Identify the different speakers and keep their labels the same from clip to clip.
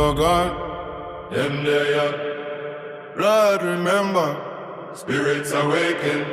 Speaker 1: never gone. Them there, blood remember. Spirits awaken.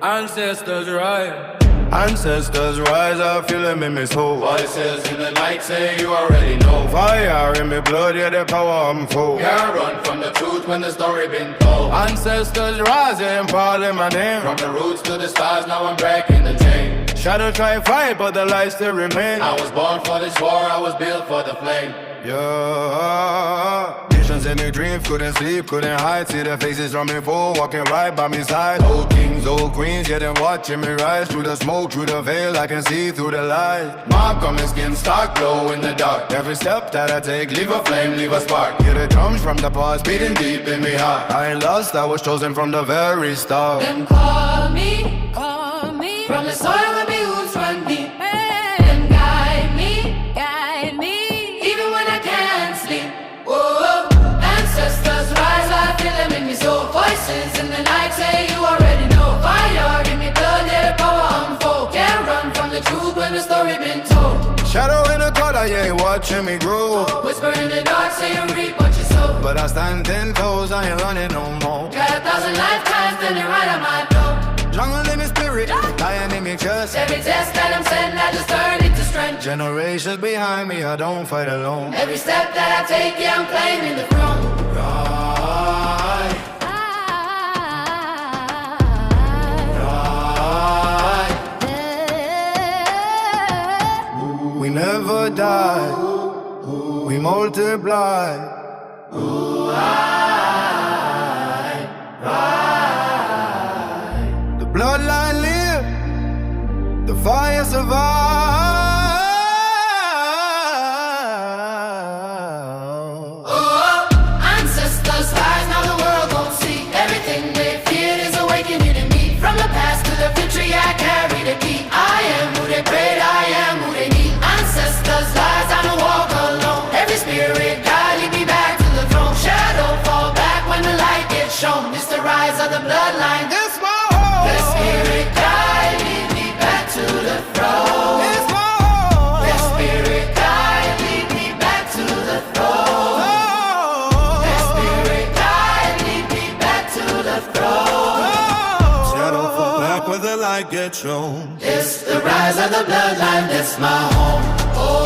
Speaker 2: Ancestors rise.
Speaker 1: Ancestors rise, I feel them in my soul.
Speaker 2: Voices in the night say you already know.
Speaker 1: Fire in my blood, yeah, the power I'm full.
Speaker 2: Can't run from the truth when the story been told.
Speaker 1: Ancestors rising, calling my name.
Speaker 2: From the roots to the stars, now I'm breaking the chain.
Speaker 1: Shadow try fight, but the light still remain.
Speaker 2: I was born for this war, I was built for the flame.
Speaker 1: Yeah, visions in the dreams, couldn't sleep, couldn't hide. See the faces from me foe, walking right by my side. Old kings, old queens, yeah, them watching me rise. Through the smoke, through the veil, I can see through the light.
Speaker 2: Mark on my skin, start glow in the dark.
Speaker 1: Every step that I take,
Speaker 2: Leave a flame, leave a spark.
Speaker 1: hear the drums from the past beating
Speaker 2: Beating deep in me heart.
Speaker 1: I ain't lost, I was chosen from the very start.
Speaker 3: Them call me from the soil where my roots run deep. Them guide me, even when I can't sleep. Whoa, ancestors rise, I feel them in me soul. Voices in the night say you already know. Fire in me blood, yeah, the power unfold. Can't run from the truth when the story been told.
Speaker 1: Shadow in the corner, yeah, watching me grow.
Speaker 3: Whisper in the dark, say you reap what you sow.
Speaker 1: But I stand 10 toes, I ain't running no more.
Speaker 3: Got 1,000 lifetimes, standing right on my door.
Speaker 1: Jungle in my spirit, lion in my chest.
Speaker 3: Every test that I'm sent, I just turn it to strength.
Speaker 1: Generations behind me, I don't fight alone.
Speaker 3: Every step that I take, yeah, I'm claiming the throne.
Speaker 1: Right, right. We never die, we multiply. The bloodline live, the fire survive.
Speaker 3: Ancestors rise, now the world gon' see. Everything they feared is awakening in me. From the past to the future, yeah, I carry the key. I am who they prayed, I am who they need. Ancestors rise, I don't walk alone. Every spirit guide, lead me back to the throne. Shadow fall back when the light gets shown. It's the rise of the bloodline.
Speaker 1: It's my home.
Speaker 3: The spirit guide, lead me back to the throne.
Speaker 1: It's my home.
Speaker 3: The spirit guide, lead me back to the throne. The spirit guide, lead me back to the throne.
Speaker 1: Shadow fall back where the light gets shown.
Speaker 3: It's the rise of the bloodline, that's my home. Oh,